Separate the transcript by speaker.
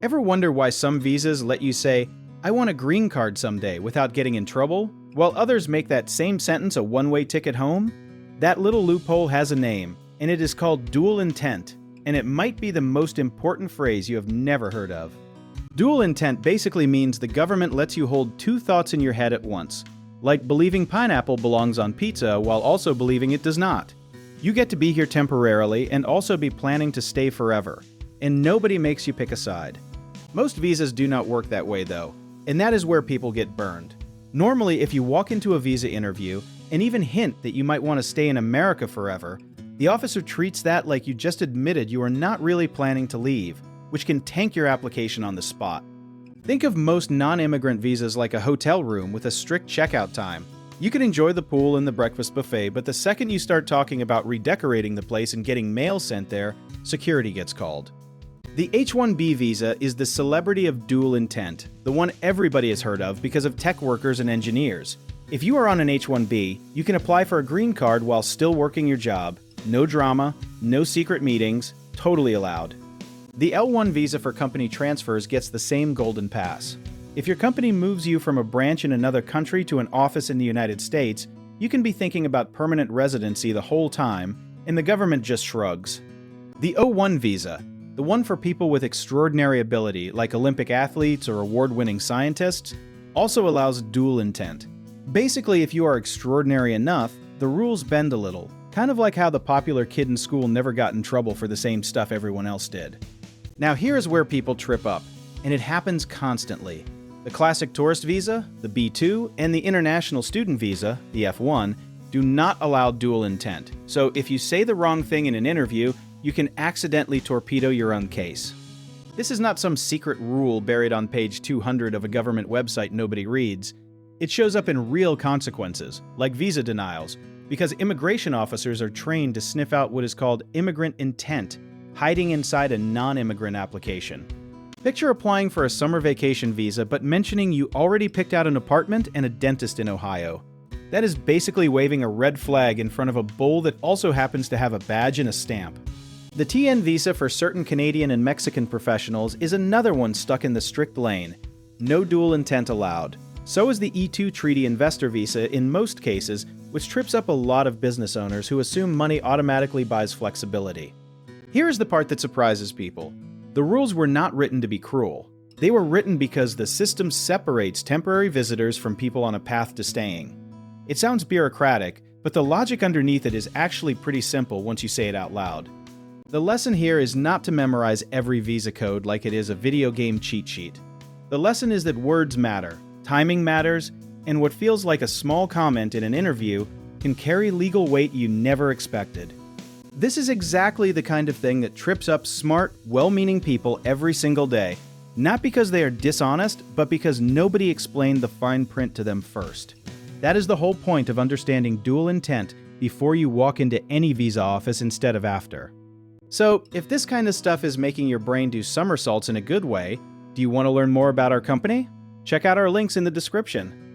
Speaker 1: Ever wonder why some visas let you say, "I want a green card someday," without getting in trouble, while others make that same sentence a one-way ticket home? That little loophole has a name, and it is called dual intent, and it might be the most important phrase you have never heard of. Dual intent basically means the government lets you hold two thoughts in your head at once, like believing pineapple belongs on pizza while also believing it does not. You get to be here temporarily and also be planning to stay forever, and nobody makes you pick a side. Most visas do not work that way though, and that is where people get burned. Normally, if you walk into a visa interview and even hint that you might want to stay in America forever, the officer treats that like you just admitted you are not really planning to leave, which can tank your application on the spot. Think of most non-immigrant visas like a hotel room with a strict checkout time. You can enjoy the pool and the breakfast buffet, but the second you start talking about redecorating the place and getting mail sent there, security gets called. The H-1B visa is the celebrity of dual intent, the one everybody has heard of because of tech workers and engineers. If you are on an H-1B, you can apply for a green card while still working your job. No drama, no secret meetings, totally allowed. The L-1 visa for company transfers gets the same golden pass. If your company moves you from a branch in another country to an office in the United States, you can be thinking about permanent residency the whole time, and the government just shrugs. The O-1 visa, the one for people with extraordinary ability, like Olympic athletes or award-winning scientists, also allows dual intent. Basically, if you are extraordinary enough, the rules bend a little, kind of like how the popular kid in school never got in trouble for the same stuff everyone else did. Now here's where people trip up, and it happens constantly. The classic tourist visa, the B2, and the international student visa, the F1, do not allow dual intent. So if you say the wrong thing in an interview, you can accidentally torpedo your own case. This is not some secret rule buried on page 200 of a government website nobody reads. It shows up in real consequences, like visa denials, because immigration officers are trained to sniff out what is called immigrant intent, hiding inside a non-immigrant application. Picture applying for a summer vacation visa but mentioning you already picked out an apartment and a dentist in Ohio. That is basically waving a red flag in front of a bull that also happens to have a badge and a stamp. The TN visa for certain Canadian and Mexican professionals is another one stuck in the strict lane. No dual intent allowed. So is the E2 treaty investor visa in most cases, which trips up a lot of business owners who assume money automatically buys flexibility. Here is the part that surprises people. The rules were not written to be cruel. They were written because the system separates temporary visitors from people on a path to staying. It sounds bureaucratic, but the logic underneath it is actually pretty simple once you say it out loud. The lesson here is not to memorize every visa code like it is a video game cheat sheet. The lesson is that words matter, timing matters, and what feels like a small comment in an interview can carry legal weight you never expected. This is exactly the kind of thing that trips up smart, well-meaning people every single day, not because they are dishonest, but because nobody explained the fine print to them first. That is the whole point of understanding dual intent before you walk into any visa office instead of after. So, if this kind of stuff is making your brain do somersaults in a good way, do you want to learn more about our company? Check out our links in the description.